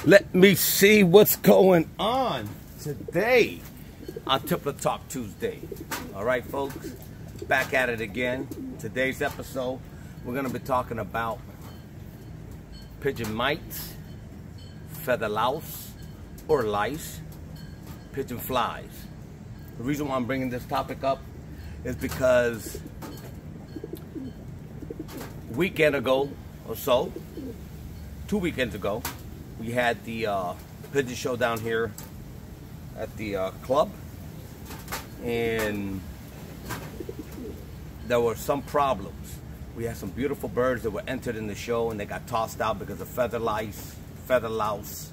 Let me see what's going on today on Tippler Talk Tuesday. All right, folks, back at it again. Today's episode, we're going to be talking about pigeon mites, feather louse or lice, pigeon flies. The reason why I'm bringing this topic up is because a weekend ago or so, 2 weekends ago, we had the pigeon show down here at the club, and there were some problems. We had some beautiful birds that were entered in the show and they got tossed out because of feather lice, feather louse.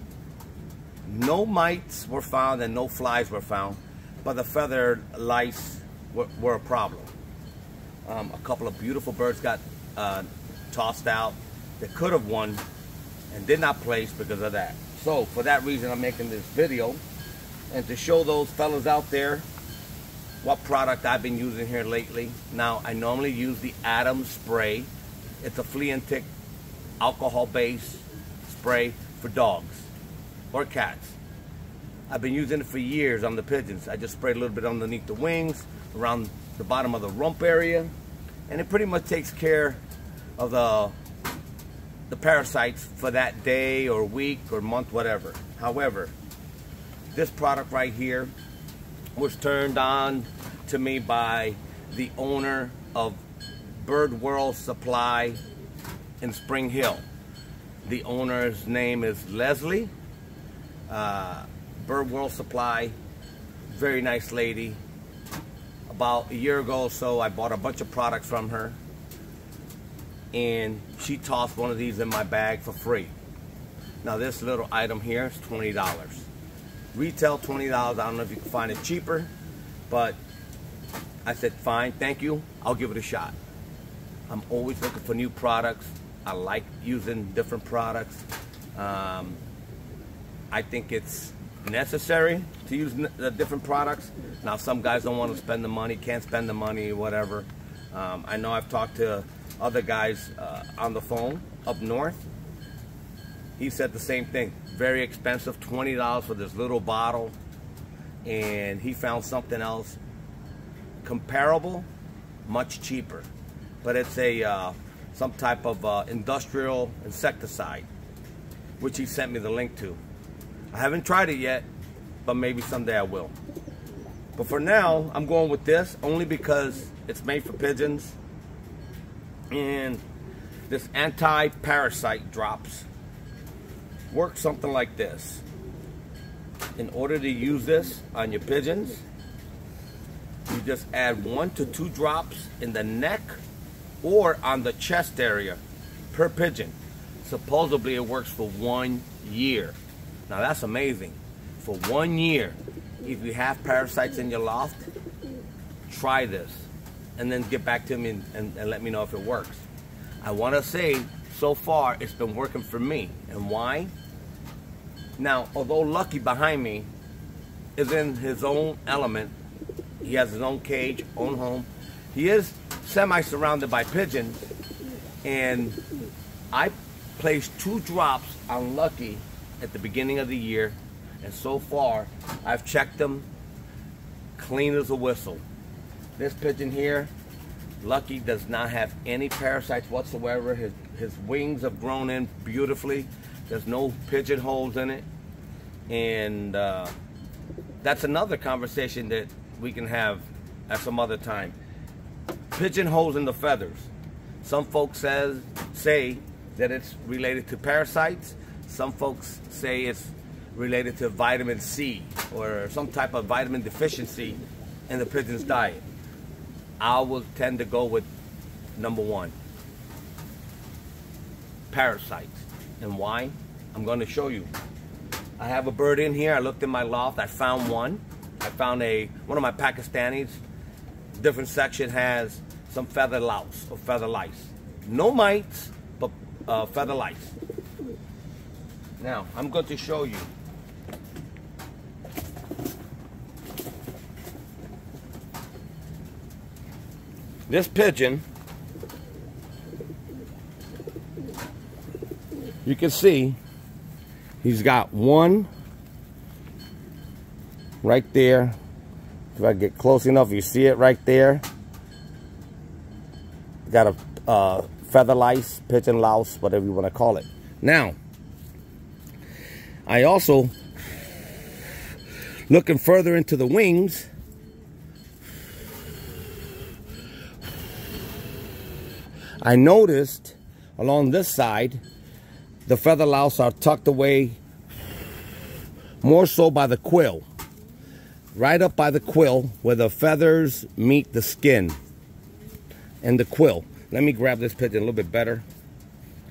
No mites were found and no flies were found, but the feather lice were a problem. A couple of beautiful birds got tossed out that could have won and did not place because of that. So for that reason, I'm making this video, and to show those fellas out there what product I've been using here lately. Now, I normally use the Adams spray. It's a flea and tick alcohol-based spray for dogs or cats. I've been using it for years on the pigeons. I just spray a little bit underneath the wings, around the bottom of the rump area, and it pretty much takes care of the parasites for that day or week or month, whatever. However, this product right here was turned on to me by the owner of Bird World Supply in Spring Hill. The owner's name is Leslie. Bird World Supply, very nice lady. About a year ago or so, I bought a bunch of products from her, and she tossed one of these in my bag for free. Now this little item here is $20. Retail $20. I don't know if you can find it cheaper, but I said, fine, thank you, I'll give it a shot. I'm always looking for new products. I like using different products. I think it's necessary to use the different products. Now some guys don't want to spend the money, can't spend the money, whatever. I know I've talked to other guys on the phone up north. He said the same thing. Very expensive, $20 for this little bottle, and he found something else comparable, much cheaper, but it's a some type of industrial insecticide, which he sent me the link to. I haven't tried it yet, but maybe someday I will. But for now, I'm going with this only because it's made for pigeons. And this anti-parasite drops work something like this. In order to use this on your pigeons, you just add 1 to 2 drops in the neck or on the chest area per pigeon. Supposedly it works for 1 year. Now that's amazing. For 1 year, if you have parasites in your loft, try this and then get back to me and let me know if it works. I want to say, so far, it's been working for me. And why? Now, although Lucky behind me is in his own element, he has his own cage, own home, he is semi-surrounded by pigeons, and I placed 2 drops on Lucky at the beginning of the year, and so far, I've checked them clean as a whistle. This pigeon here, Lucky, does not have any parasites whatsoever. His wings have grown in beautifully. There's no pigeon holes in it. And that's another conversation that we can have at some other time. Pigeon holes in the feathers. Some folks say that it's related to parasites. Some folks say it's related to vitamin C or some type of vitamin deficiency in the pigeon's diet. I will tend to go with number 1, parasites. And why? I'm going to show you. I have a bird in here. I looked in my loft. I found one. I found one of my Pakistanis. Different section has some feather louse or feather lice. No mites, but feather lice. Now, I'm going to show you. This pigeon, you can see He's got one right there. If I get close enough, you see it right there. Got a feather lice, pigeon louse, whatever you want to call it. Now, I also, looking further into the wings, I noticed along this side, the feather louse are tucked away more so by the quill. Right up by the quill where the feathers meet the skin and the quill. Let me grab this pigeon a little bit better,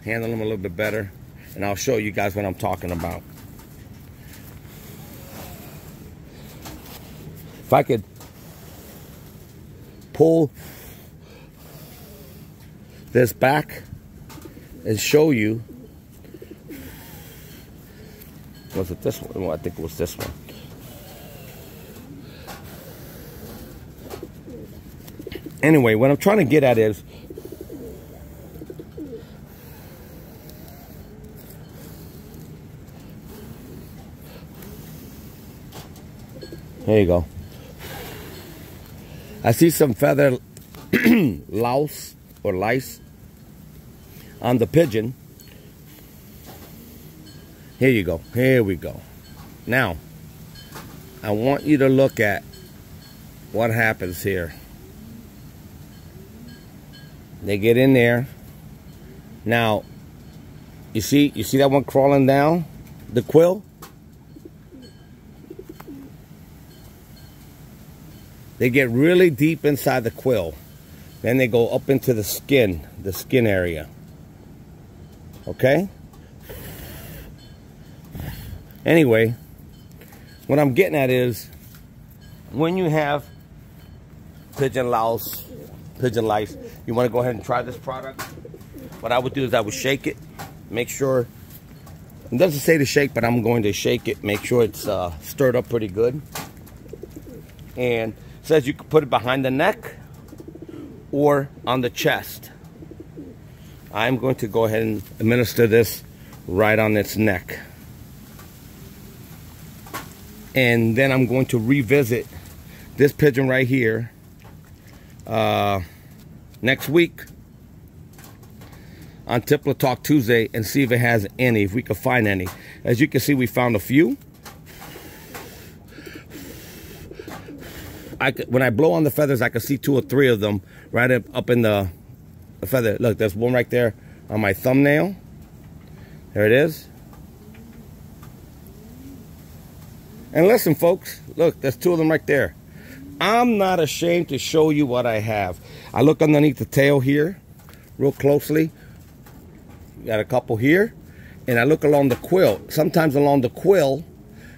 handle him a little bit better, and I'll show you guys what I'm talking about. If I could pull this back and show you. Was it this one? Well, I think it was this one. Anyway, what I'm trying to get at is, there you go. I see some feather louse or lice on the pigeon. Here you go. Here we go. Now, I want you to look at what happens here. They get in there. Now, you see that one crawling down the quill? They get really deep inside the quill. Then they go up into the skin area. Okay? Anyway, what I'm getting at is, when you have pigeon louse, pigeon lice, you want to go ahead and try this product. What I would do is I would shake it, make sure, it doesn't say to shake, but I'm going to shake it, make sure it's stirred up pretty good. And it says you can put it behind the neck or on the chest. I'm going to go ahead and administer this right on its neck. And then I'm going to revisit this pigeon right here next week on Tippler Talk Tuesday and see if it has any, if we can find any. As you can see, we found a few. When I blow on the feathers, I can see 2 or 3 of them right up in the feather. Look, there's one right there on my thumbnail. There it is. And listen, folks, look, there's 2 of them right there. I'm not ashamed to show you what I have. I look underneath the tail here real closely. Got a couple here. And I look along the quill. Sometimes along the quill,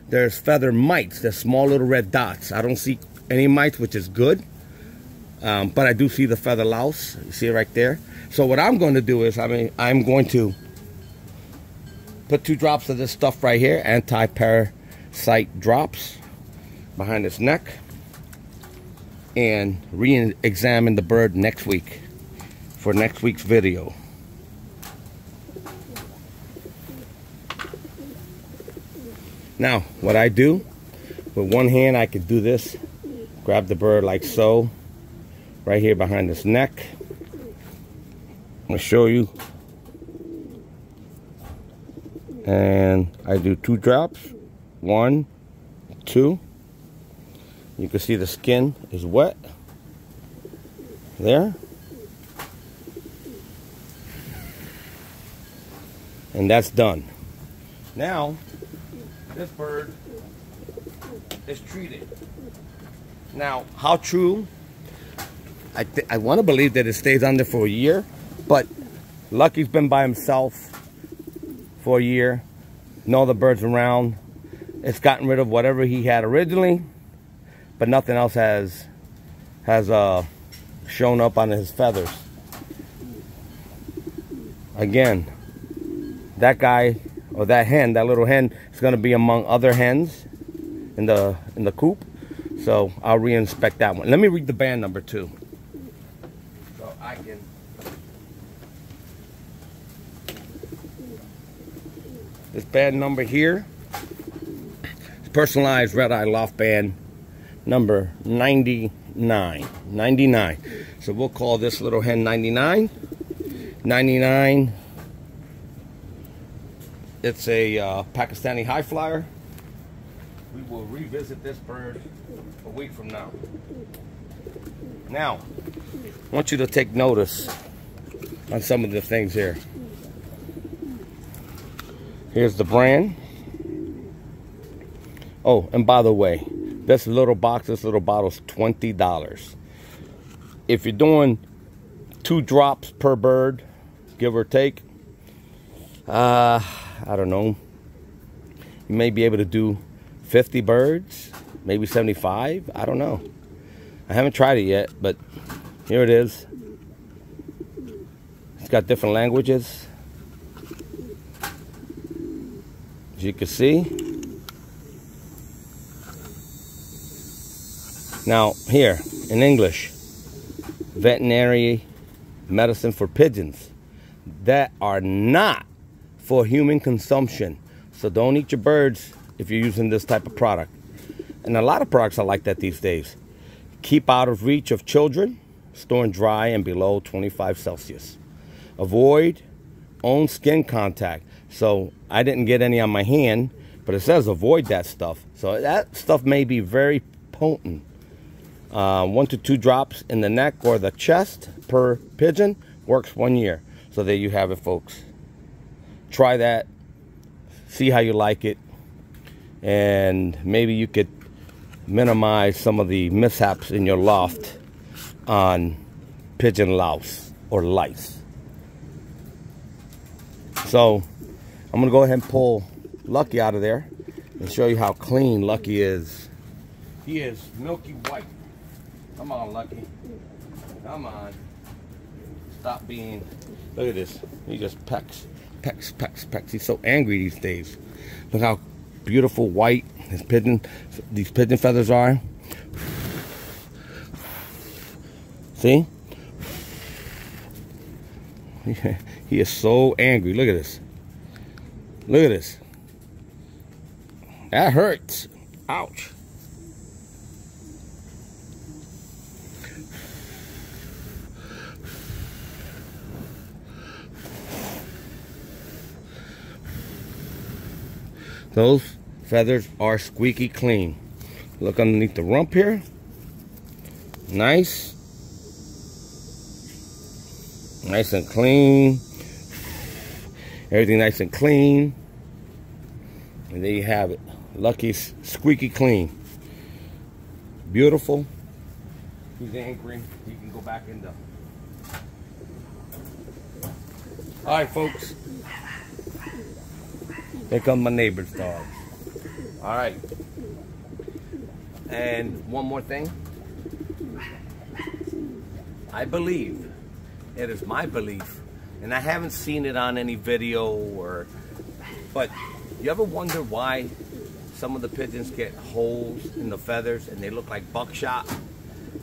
there's feather mites. There's small little red dots. I don't see any mites, which is good. But I do see the feather louse. You see it right there. So what I'm going to do is, I'm going to put 2 drops of this stuff right here. Anti-parasite drops behind its neck. And re-examine the bird next week for next week's video. Now, what I do, with one hand I could do this, grab the bird like so, right here behind its neck. I'm going to show you. And I do 2 drops, 1, 2. You can see the skin is wet. There. And that's done. Now, this bird is treated. Now, how true? I want to believe that it stays on there for a year, but Lucky's been by himself for a year. No other birds around. It's gotten rid of whatever he had originally, but nothing else has shown up on his feathers. Again, that guy or that hen, that little hen, is going to be among other hens in the coop. So I'll re-inspect that one. Let me read the band number too, so I can. This band number here is personalized red eye loft band number 99. 99. So we'll call this little hen 99. 99. It's a Pakistani high flyer. We will revisit this bird a week from now. Now, I want you to take notice on some of the things here. Here's the brand. Oh, and by the way, this little box, this little bottle is $20. If you're doing 2 drops per bird, give or take, I don't know, you may be able to do 50 birds, maybe 75, I don't know. I haven't tried it yet, but here it is. It's got different languages, as you can see. Now, here, in English, veterinary medicine for pigeons that are not for human consumption. So don't eat your birds if you're using this type of product. And a lot of products are like that these days. Keep out of reach of children, storing dry and below 25 Celsius. Avoid own skin contact. So I didn't get any on my hand, but it says avoid that stuff. So that stuff may be very potent. 1 to 2 drops in the neck or the chest per pigeon works 1 year. So there you have it, folks. Try that. See how you like it. And maybe you could minimize some of the mishaps in your loft on pigeon louse or lice. So I'm going to go ahead and pull Lucky out of there and show you how clean Lucky is. He is milky white. Come on, Lucky. Come on. Stop being... Look at this. He just pecks. Pecks, pecks, pecks. He's so angry these days. Look how beautiful white these pigeon feathers are. See? He is so angry. Look at this. Look at this. That hurts. Ouch. Those feathers are squeaky clean. Look underneath the rump here. Nice. Nice and clean. Everything nice and clean. And there you have it. Lucky's squeaky clean. Beautiful. He's angry. He can go back in the... Alright, folks. Here comes my neighbor's dog. Alright. And one more thing. I believe, it is my belief, and I haven't seen it on any video but you ever wonder why some of the pigeons get holes in the feathers and they look like buckshot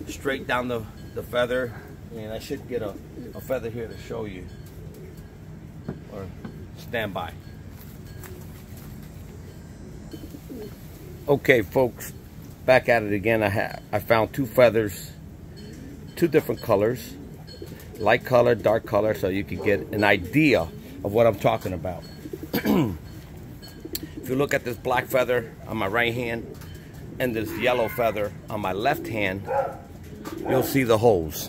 straight down the feather? And I should get a feather here to show you. Or stand by. Okay, folks, back at it again. I found 2 feathers, 2 different colors, light color, dark color, so you can get an idea of what I'm talking about. If you look at this black feather on my right hand and this yellow feather on my left hand, you'll see the holes.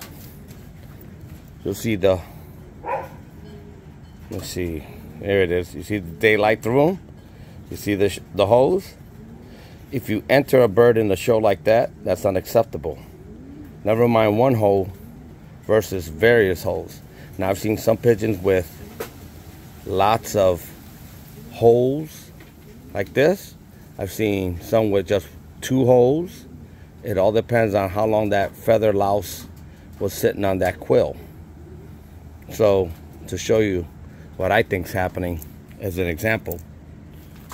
You'll see the, let's see, there it is. You see the daylight through them? You see the holes? If you enter a bird in a show like that, that's unacceptable. Never mind 1 hole versus various holes. Now, I've seen some pigeons with lots of holes like this. I've seen some with just 2 holes. It all depends on how long that feather louse was sitting on that quill. So, to show you what I think's happening, as an example,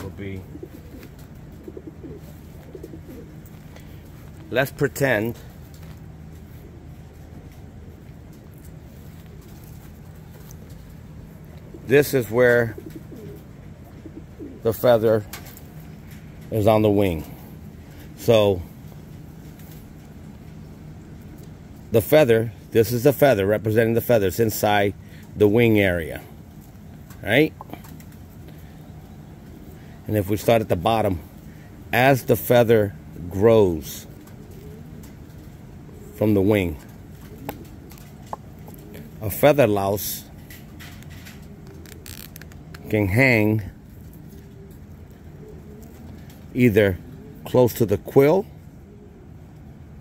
will be, let's pretend this is where the feather is on the wing. So the feather, this is the feather representing the feathers inside the wing area, right? And if we start at the bottom, as the feather grows from the wing, a feather louse can hang either close to the quill,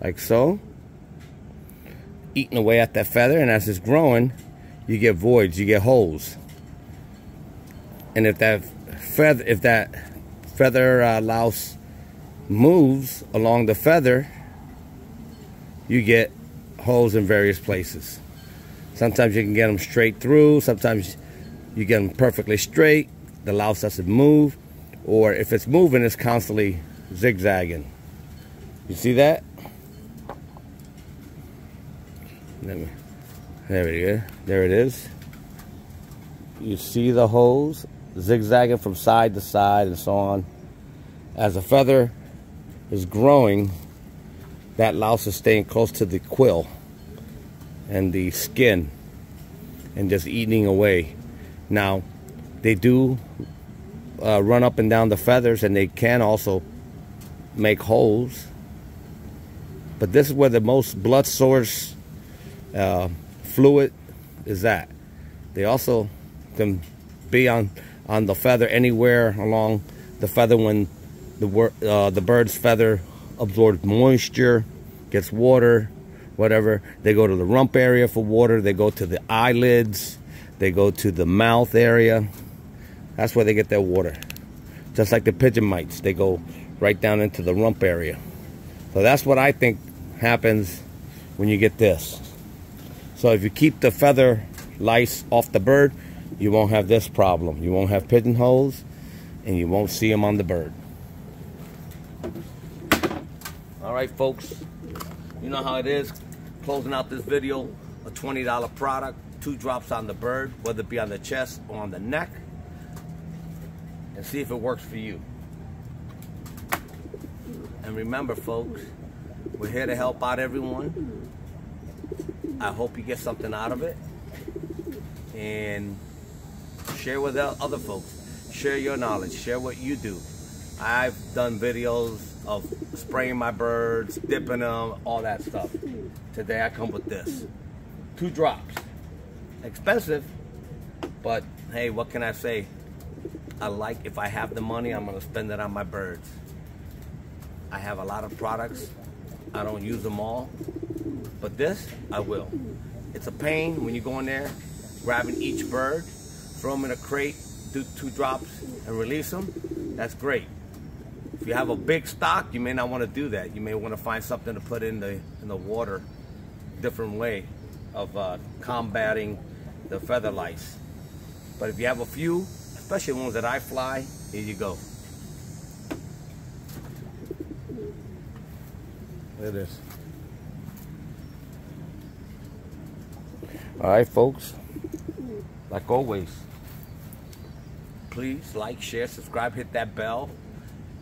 like so, eating away at that feather, and as it's growing, you get voids, you get holes. And if that feather louse moves along the feather, you get holes in various places. Sometimes you can get them straight through, sometimes you get them perfectly straight, the louse doesn't move, or if it's moving, it's constantly zigzagging. You see that? There we go. There it is. You see the holes zigzagging from side to side and so on. As the feather is growing, that louse is staying close to the quill and the skin and just eating away. Now, they do run up and down the feathers, and they can also make holes. But this is where the most blood source fluid is at. They also can be on the feather anywhere along the feather when the bird's feather absorbs moisture, gets water, whatever. They go to the rump area for water. They go to the eyelids. They go to the mouth area. That's where they get their water. Just like the pigeon mites, they go right down into the rump area. So that's what I think happens when you get this. So if you keep the feather lice off the bird, you won't have this problem. You won't have pigeon holes, and you won't see them on the bird. All right, folks, you know how it is. Closing out this video, a $20 product, 2 drops on the bird, whether it be on the chest or on the neck, and see if it works for you. And remember, folks, we're here to help out everyone. I hope you get something out of it, and share with other folks. Share your knowledge, share what you do. I've done videos of spraying my birds, dipping them, all that stuff. Today I come with this. 2 drops. Expensive, but hey, what can I say? If I have the money, I'm gonna spend it on my birds. I have a lot of products. I don't use them all, but this, I will. It's a pain when you go in there, grabbing each bird, throw them in a crate, do 2 drops, and release them. That's great. If you have a big stock, you may not want to do that. You may want to find something to put in the water, different way of combating the feather lice. But if you have a few, especially the ones that I fly, here you go. Look at this. All right, folks. Like always, please like, share, subscribe, hit that bell,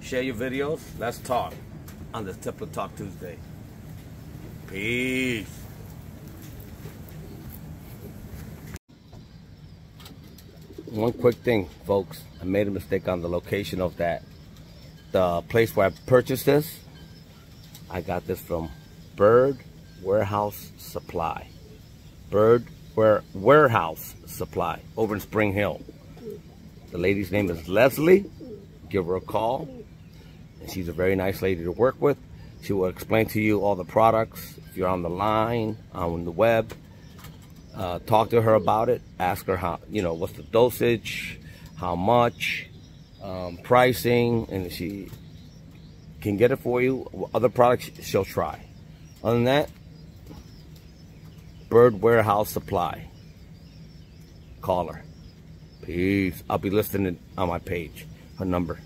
share your videos. Let's talk on the Tippler Talk Tuesday. Peace. One quick thing, folks. I made a mistake on the location of the place where I purchased this. I got this from Bird Warehouse Supply. Bird Warehouse Supply over in Spring Hill. The lady's name is Leslie. Give her a call. And she's a very nice lady to work with. She will explain to you all the products. If you're on the line, on the web, talk to her about it. Ask her how, what's the dosage, how much, pricing, and she can get it for you. Other products she'll try. Other than that, Bird Warehouse Supply. Call her. Peace. I'll be listing it on my page. Her number.